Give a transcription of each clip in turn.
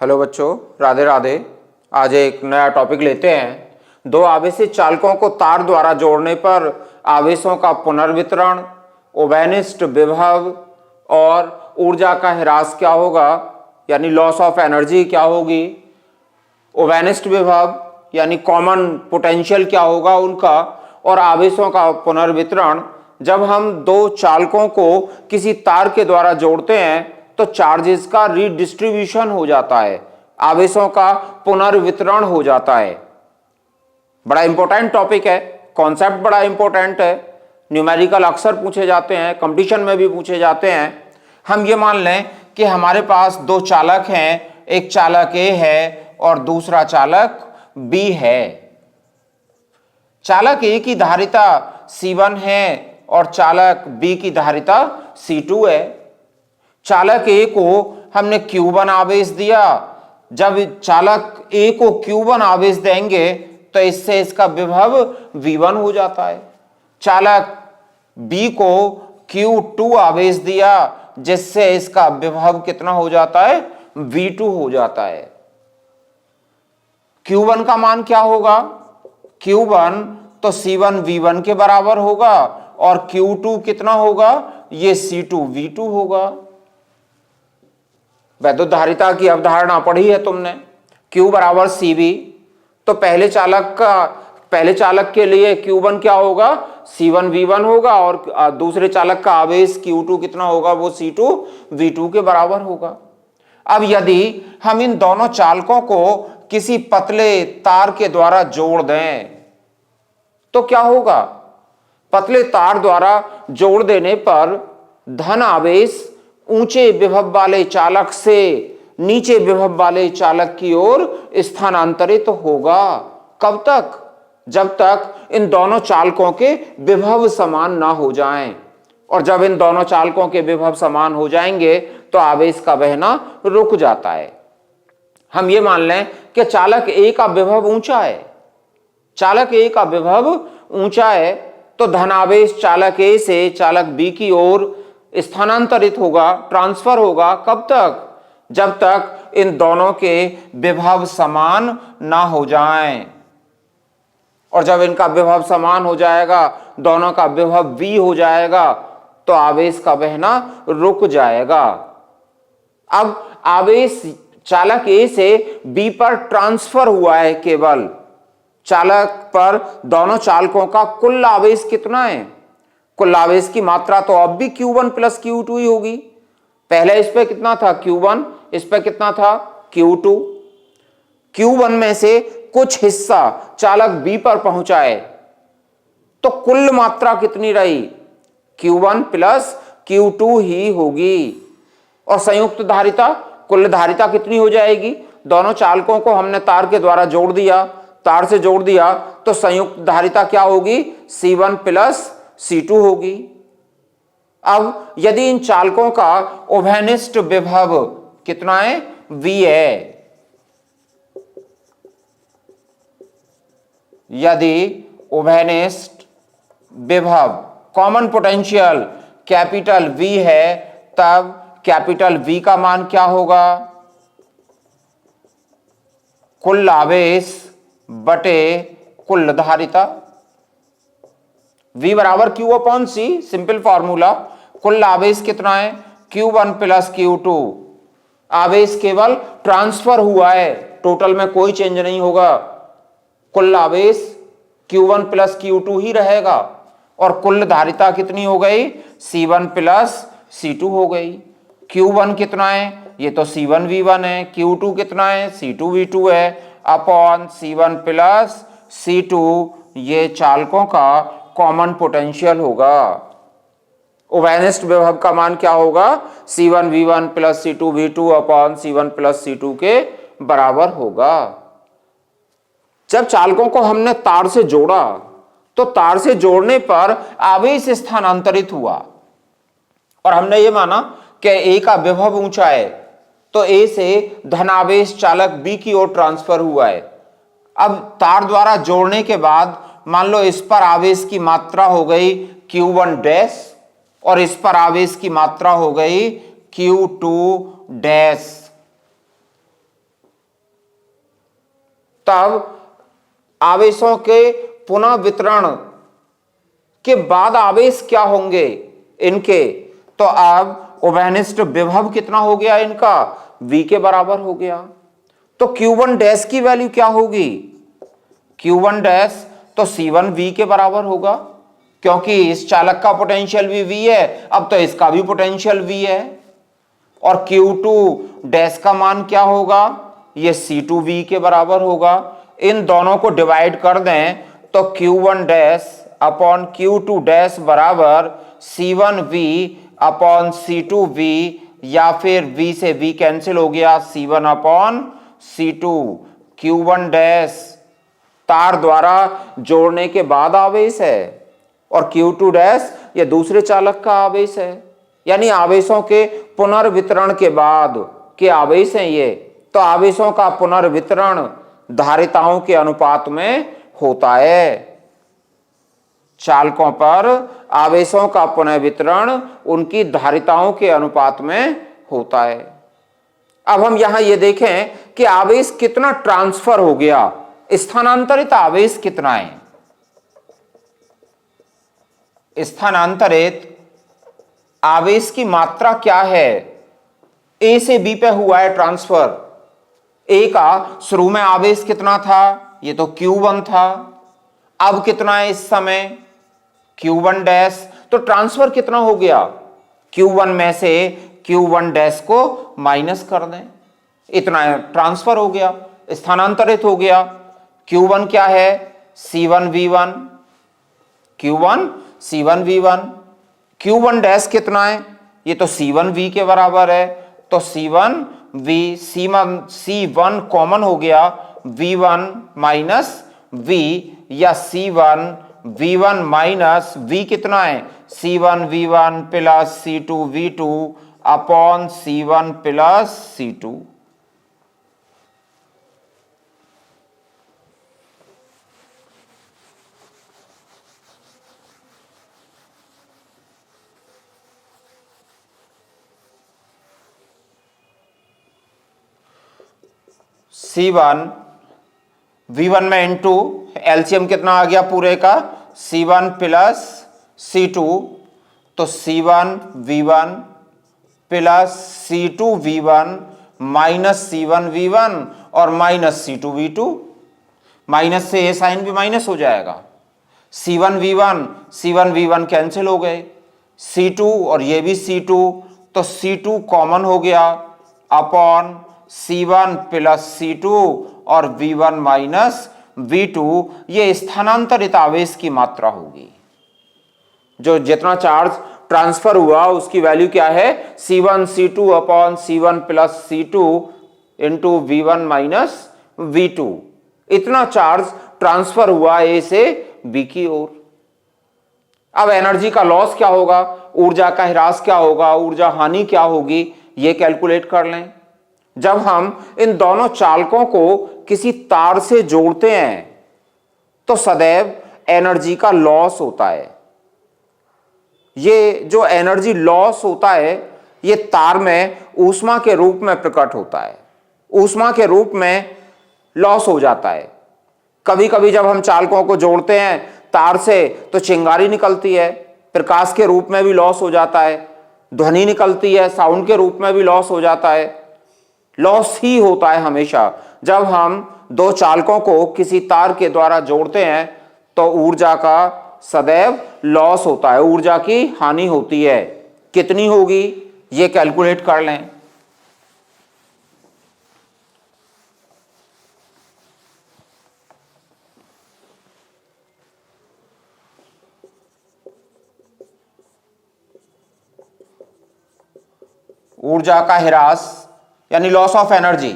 Hello बच्चों, राधे राधे। आज एक नया टॉपिक लेते हैं। दो आवेशित चालकों को तार द्वारा जोड़ने पर आवेशों का पुनर्वितरण, ओवेनिस्ट विभव और ऊर्जा का ह्रास क्या होगा, यानी लॉस ऑफ एनर्जी क्या होगी, ओवेनिस्ट विभव यानी कॉमन पोटेंशियल क्या होगा उनका, और आवेशों का पुनर्वितरण। जब हम दो चालकों को किसी तार के द्वारा जोड़ते हैं तो चार्जेस का रीडिस्ट्रीब्यूशन हो जाता है, आवेशों का पुनर्वितरण हो जाता है। बड़ा इंपॉर्टेंट टॉपिक है, कॉन्सेप्ट बड़ा इंपॉर्टेंट है। न्यूमेरिकल अक्सर पूछे जाते हैं, कंपटीशन में भी पूछे जाते हैं। हम ये मान लें कि हमारे पास दो चालक हैं, एक चालक ए है और दूसरा चालक बी है। चालक ए की धारिता C1 है और चालक बी की धारिता C2 है। चालक ए को हमने Q1 आवेश दिया। जब चालक ए को Q1 आवेश देंगे तो इससे इसका विभव V1 हो जाता है। चालक बी को Q2 आवेश दिया जिससे इसका विभव कितना हो जाता है, V2 हो जाता है। Q1 का मान क्या होगा, Q1 तो C1 V1 के बराबर होगा और Q2 कितना होगा, ये C2 V2 होगा। वैद्युत धारिता की अवधारणा पढ़ी है तुमने, Q बराबर CV। तो पहले चालक के लिए Q1 क्या होगा, C1 V1 होगा और दूसरे चालक का आवेश Q2 कितना होगा, वो C2 V2 के बराबर होगा। अब यदि हम इन दोनों चालकों को किसी पतले तार के द्वारा जोड़ दें तो क्या होगा। पतले तार द्वारा जोड़ देने पर धन आवेश ऊंचे विभव वाले चालक से नीचे विभव वाले चालक की ओर स्थानांतरित होगा। कब तक, जब तक इन दोनों चालकों के विभव समान ना हो जाएं। और जब इन दोनों चालकों के विभव समान हो जाएंगे तो आवेश का बहना रुक जाता है। हम ये मान लें कि चालक ए का विभव ऊंचा है, चालक ए का विभव ऊंचा है, तो धनावेश चालक ए से चालक बी की ओर स्थानांतरित होगा, ट्रांसफर होगा। कब तक, जब तक इन दोनों के विभव समान ना हो जाएं। और जब इनका विभव समान हो जाएगा, दोनों का विभव V हो जाएगा, तो आवेश का बहना रुक जाएगा। अब आवेश चालक ए से बी पर ट्रांसफर हुआ है, केवल चालक पर दोनों चालकों का कुल आवेश कितना है, कुल आवेश की मात्रा तो अब भी Q1 प्लस Q2 ही होगी। पहले इस पे कितना था Q1, इस पे कितना था Q2। Q1 में से कुछ हिस्सा चालक B पर पहुंचाए तो कुल मात्रा कितनी रही, Q1 प्लस Q2 ही होगी। और संयुक्त धारिता, कुल धारिता कितनी हो जाएगी, दोनों चालकों को हमने तार के द्वारा जोड़ दिया, तार से जोड़ दिया, तो संयुक्त धारिता क्या होगी, C1 प्लस C2 होगी। अब यदि इन चालकों का ओवेनिस्ट विभव कितना है, V है। यदि ओवेनिस्ट विभव कॉमन पोटेंशियल कैपिटल V है, तब कैपिटल V का मान क्या होगा, कुल आवेश बटे कुल धारिता। V बराबर Q upon C, simple formula. कुल आवेश कितना है, Q1 प्लस Q2। आवेश केवल ट्रांसफर हुआ है, टोटल में कोई चेंज नहीं होगा। कुल आवेश Q1 प्लस Q2 ही रहेगा। और कुल धारिता कितनी हो गई, C1 प्लस C2 हो गई। Q1 कितना है, ये तो C1 V1 है। Q2 कितना है, C2 V2 है, अपॉन C1 प्लस C2, ये चालकों का कॉमन पोटेंशियल होगा। ओवेनिस्ट विभव का मान क्या होगा, C1 V1 plus C2 V2 upon C1 plus C2 के बराबर होगा। जब चालकों को हमने तार से जोड़ा तो तार से जोड़ने पर आवेश स्थानांतरित हुआ और हमने ये माना कि ए का विभव ऊंचा है, तो ए से धनावेश चालक बी की ओर ट्रांसफर हुआ है। अब तार द्वारा जोड़ने के बाद मान लो इस पर आवेश की मात्रा हो गई Q1 डैश और इस पर आवेश की मात्रा हो गई Q2 डैश। तब आवेशों के पुनः वितरण के बाद आवेश क्या होंगे इनके, तो अब उभयनिष्ठ विभव कितना हो गया इनका, V के बराबर हो गया। तो Q1 डैश की वैल्यू क्या होगी, Q1 डैश तो C1 V के बराबर होगा, क्योंकि इस चालक का पोटेंशियल भी V है, अब तो इसका भी पोटेंशियल V है। और Q2 डैश का मान क्या होगा, ये C2V के बराबर होगा। इन दोनों को डिवाइड कर दें तो Q1 dash upon Q2 dash बराबर C1V अपॉन C2V, या फिर V से V कैंसिल हो गया, C1 upon C2। Q1 dash तार द्वारा जोड़ने के बाद आवेश है और Q2 डैश ये दूसरे चालक का आवेश है, यानी आवेशों के पुनर्वितरण के बाद के आवेश हैं ये। तो आवेशों का पुनर्वितरण धारिताओं के अनुपात में होता है। चालकों पर आवेशों का पुनर्वितरण उनकी धारिताओं के अनुपात में होता है। अब हम यहां ये देखें कि आवेश कितना ट्रांसफर हो गया, स्थानांतरित आवेश कितना है। स्थानांतरित आवेश की मात्रा क्या है, ए से बी पे हुआ है ट्रांसफर। ए का शुरू में आवेश कितना था, ये तो Q1 था, अब कितना है इस समय, Q1 डैश। तो ट्रांसफर कितना हो गया, Q1 में से Q1 डैश को माइनस कर दें, इतना ट्रांसफर हो गया, स्थानांतरित हो गया। Q1 क्या है, C1V1, Q1 C1V1। Q1 dash कितना है, ये तो C1V के बराबर है, तो C1V, C1 कॉमन हो गया, V1 माइनस V, या C1V1 माइनस V कितना है, C1V1 plus C2V2 upon C1 plus C2। C1 V1 में इंटू एलसीएम कितना आ गया पूरे का, C1 प्लस C2, तो C1V1 plus C2V1 minus C1V1 और माइनस C2V2, माइनस से ये साइन भी माइनस हो जाएगा। C1V1 कैंसिल हो गए, C2 और ये भी C2, तो C2 कॉमन हो गया अपॉन C1 प्लस C2 और V1 माइनस V2। ये स्थानांतरित आवेश की मात्रा होगी, जो जितना चार्ज ट्रांसफर हुआ उसकी वैल्यू क्या है, C1 C2 upon C1 plus C2 into V1 minus V2। इतना चार्ज ट्रांसफर हुआ ए से बी की ओर। अब एनर्जी का लॉस क्या होगा, ऊर्जा का ह्रास क्या होगा, ऊर्जा हानि क्या होगी, ये कैलकुलेट कर लें। जब हम इन दोनों चालकों को किसी तार से जोड़ते हैं तो सदैव एनर्जी का लॉस होता है। ये जो एनर्जी लॉस होता है ये तार में ऊष्मा के रूप में प्रकट होता है, ऊष्मा के रूप में लॉस हो जाता है। कभी कभी जब हम चालकों को जोड़ते हैं तार से तो चिंगारी निकलती है, प्रकाश के रूप में भी लॉस हो जाता है, ध्वनि निकलती है, साउंड के रूप में भी लॉस हो जाता है। लॉस ही होता है हमेशा। जब हम दो चालकों को किसी तार के द्वारा जोड़ते हैं तो ऊर्जा का सदैव लॉस होता है, ऊर्जा की हानि होती है। कितनी होगी ये कैलकुलेट कर लें। ऊर्जा का ह्रास यानी लॉस ऑफ एनर्जी।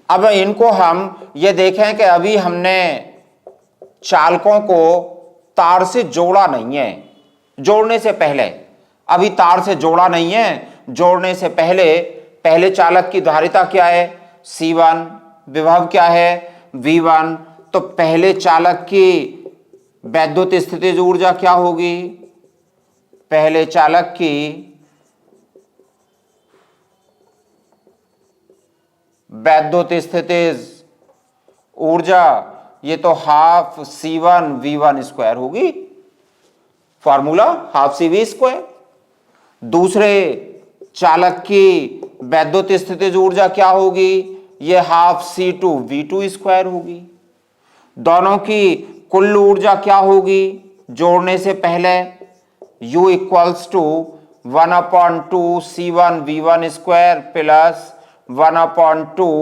अब इनको हम ये देखें कि अभी हमने चालकों को तार से जोड़ा नहीं है, जोड़ने से पहले, अभी तार से जोड़ा नहीं है, जोड़ने से पहले चालक की धारिता क्या है, C1, विभव क्या है, V1। तो पहले चालक की वैद्युत स्थितिज ऊर्जा क्या होगी, पहले चालक की वैद्युत स्थितिज ऊर्जा ये तो हाफ C1V1 स्क्वायर होगी, फॉर्मूला हाफ CV स्क्वायर। दूसरे चालक की वैद्युत स्थितिज ऊर्जा क्या होगी, ये हाफ C2V2 स्क्वायर होगी। दोनों की कुल ऊर्जा क्या होगी जोड़ने से पहले, U equals to 1/2 C1V1 square plus 1/2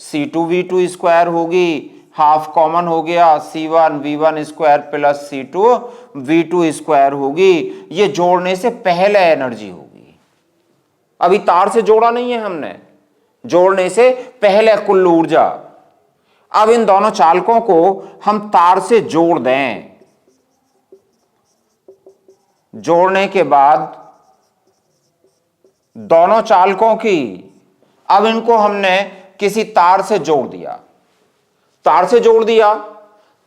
C2V2 square होगी। हाफ कॉमन हो गया, C1V1 square plus C2V2 square होगी। ये जोड़ने से पहले एनर्जी होगी, अभी तार से जोड़ा नहीं है हमने, जोड़ने से पहले कुल ऊर्जा। अब इन दोनों चालकों को हम तार से जोड़ दें, जोड़ने के बाद दोनों चालकों की, अब इनको हमने किसी तार से जोड़ दिया, तार से जोड़ दिया।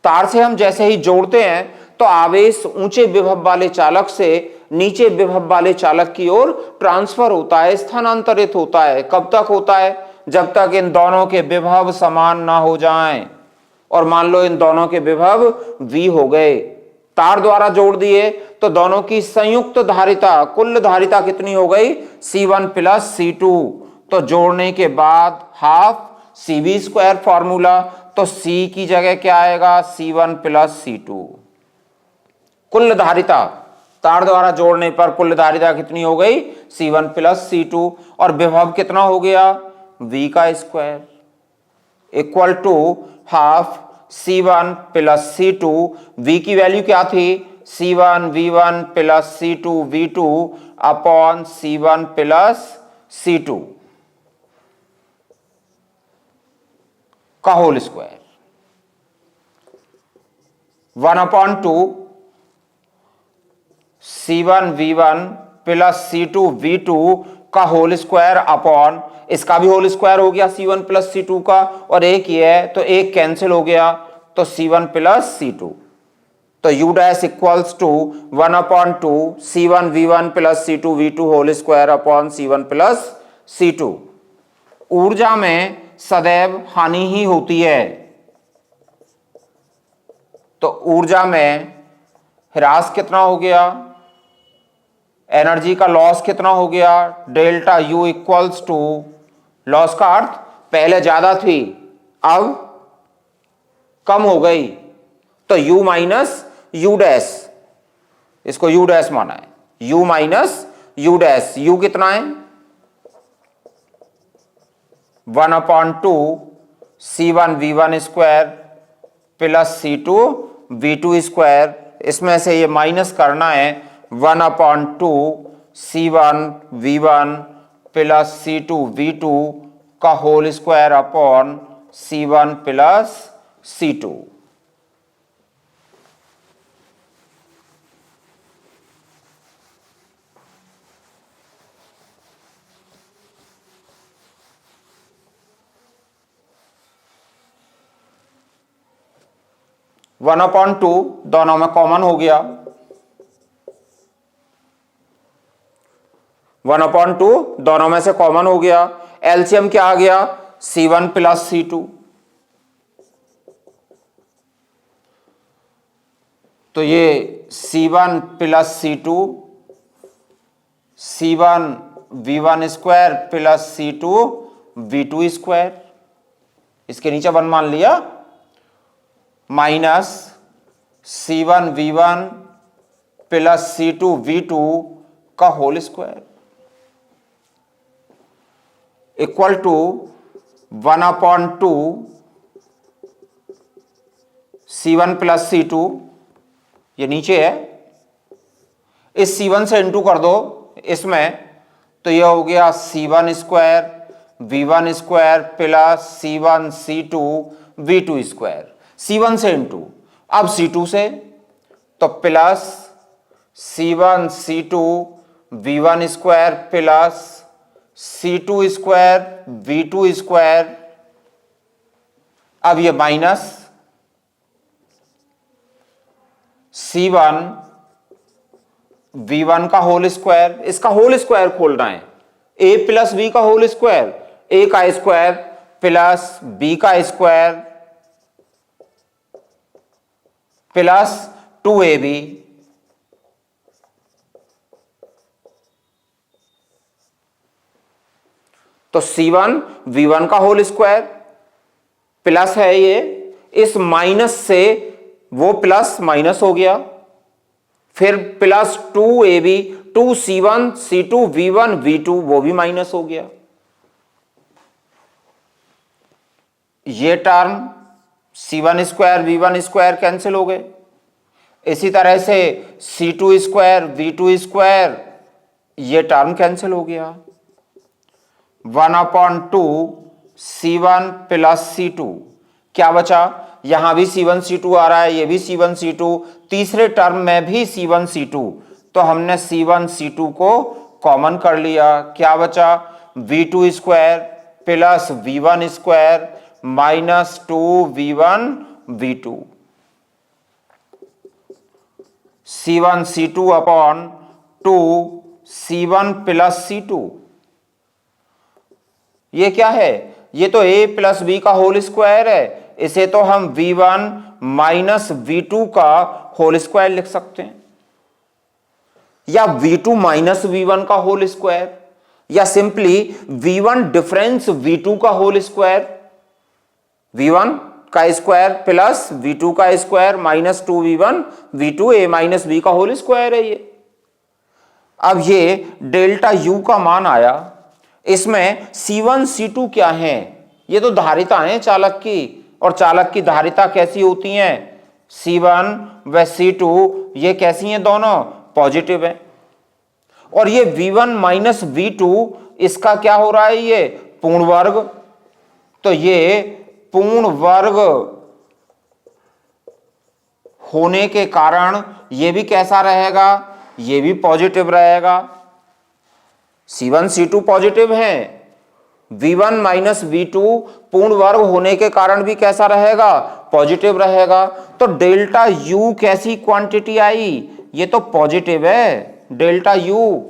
तार से हम जैसे ही जोड़ते हैं तो आवेश ऊंचे विभव वाले चालक से नीचे विभव वाले चालक की ओर ट्रांसफर होता है, स्थानांतरित होता है। कब तक होता है, जब तक इन दोनों के विभव समान ना हो जाएं। और मान लो इन दोनों के विभव V हो गए, तार द्वारा जोड़ दिए तो दोनों की संयुक्त धारिता, कुल धारिता कितनी हो गई, C1 प्लस C2। तो जोड़ने के बाद हाफ CV स्क्वायर फॉर्मूला, तो C की जगह क्या आएगा, C1 प्लस C2। कुल धारिता तार द्वारा जोड़ने पर कुल धारिता कितनी हो गई, C1 प्लस C2। और विभव कितना हो गया, V का square equal to half C1 plus C2। V की वैल्यू क्या थी, C1V1 plus C2V2 upon C1 plus C2 का whole square. 1/2 C1V1 plus C2V2 का होल स्क्वायर अपॉन, इसका भी होल स्क्वायर हो गया C1 प्लस C2 का, और एक ये है तो एक कैंसिल हो गया, तो C1 प्लस C2। तो U dash equals to 1/2 C1V1 plus C2V2 whole square upon C1 plus C2। ऊर्जा में सदैव हानि ही होती है, तो ऊर्जा में ह्रास कितना हो गया, एनर्जी का लॉस कितना हो गया, delta U equals to, loss का अर्थ पहले ज्यादा थी अब कम हो गई, तो U माइनस U डैश, इसको U डैश माना है, U minus U dash. U कितना है, 1/2 C1V1 square plus C2V2 square. इसमें से ये माइनस करना है, 1/2 C1V1 प्लस C2V2 का whole square upon C1 plus C2। One upon two दोनों में कॉमन हो गया, 1/2 दोनों में से कॉमन हो गया। एलसीएम क्या आ गया, C1 प्लस C2। तो ये C1 plus C2, C1V1 square plus C2V2 square, इसके नीचे 1 मान लिया, माइनस C1V1 प्लस C2V2 का whole square equal to 1/2 C1 plus C2, ये नीचे है, इस C1 से इंटू कर दो इसमें, तो यह हो गया C1 square V1 square plus C1 C2 V2 square. C1 से इंटू, अब C2 से, तो plus C1 C2 V1 square plus C2 square V2 square. अब ये माइनस C1 V1 का होल स्क्वायर, इसका होल स्क्वायर खोलना है, A प्लस B का होल स्क्वायर, A का स्क्वायर प्लस B का स्क्वायर प्लस 2ab तो C1 V1 का होल स्क्वायर प्लस है ये, इस माइनस से वो प्लस माइनस हो गया, फिर plus 2ab 2C1 C2 V1 V2 वो भी माइनस हो गया। ये term C1 square V1 square cancel हो गए। इसी तरह से C2 स्क्वायर V2 स्क्वायर ये टर्म कैंसिल हो गया। 1/2 C1 प्लस C2 क्या बचा, यहां भी C1 C2 आ रहा है, ये भी C1 C2, तीसरे टर्म में भी C1 C2, तो हमने C1 C2 को कॉमन कर लिया। क्या बचा, V2 square plus V1 square minus 2V1 V2 C1 C2 upon 2 C1 plus C2। ये क्या है, ये तो a प्लस बी का होल स्क्वायर है, इसे तो हम V1 माइनस V2 का होल स्क्वायर लिख सकते हैं, या V2 माइनस V1 का होल स्क्वायर, या सिंपली V1 डिफरेंस V2 का होल स्क्वायर, V1 का स्क्वायर प्लस V2 का square minus 2V1 V2 a minus B का होल स्क्वायर है ये। अब ये डेल्टा U का मान आया, इसमें C1 C2 क्या है, ये तो धारिता है चालक की, और चालक की धारिता कैसी होती हैं, C1 व C2 ये कैसी हैं, दोनों पॉजिटिव हैं। और ये V1 माइनस V2 इसका क्या हो रहा है, ये पूर्ण वर्ग, तो ये पूर्ण वर्ग होने के कारण ये भी कैसा रहेगा, ये भी पॉजिटिव रहेगा। C1 C2 पॉजिटिव हैं, V1 माइनस V2 पूर्ण वर्ग होने के कारण भी कैसा रहेगा, पॉजिटिव रहेगा। तो डेल्टा U कैसी क्वांटिटी आई, ये तो पॉजिटिव है डेल्टा U,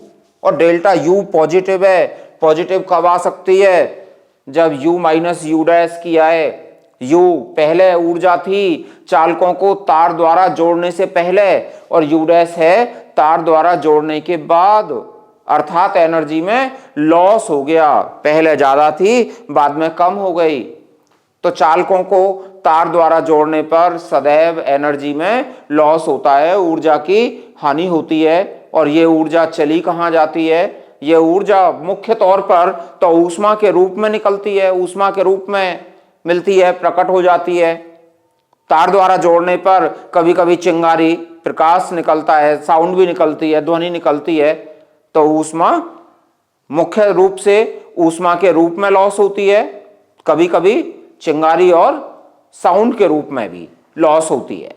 और डेल्टा U पॉजिटिव है। पॉजिटिव कब आ सकती है, जब U माइनस U डैश की आए। U पहले ऊर्जा थी चालकों को तार द्वारा जोड़ने से पहले, और U डैश है तार द्वारा जोड़ने के बाद, अर्थात एनर्जी में लॉस हो गया, पहले ज्यादा थी बाद में कम हो गई। तो चालकों को तार द्वारा जोड़ने पर सदैव एनर्जी में लॉस होता है, ऊर्जा की हानि होती है। और ये ऊर्जा चली कहाँ जाती है, ये ऊर्जा मुख्य तौर पर तो ऊष्मा के रूप में निकलती है, ऊष्मा के रूप में मिलती है, प्रकट हो जाती है। तार द्वारा जोड़ने पर कभी कभी चिंगारी, प्रकाश निकलता है, साउंड भी निकलती है, ध्वनि निकलती है, तो ऊष्मा मुख्य रूप से ऊष्मा के रूप में लॉस होती है, कभी कभी चिंगारी और साउंड के रूप में भी लॉस होती है।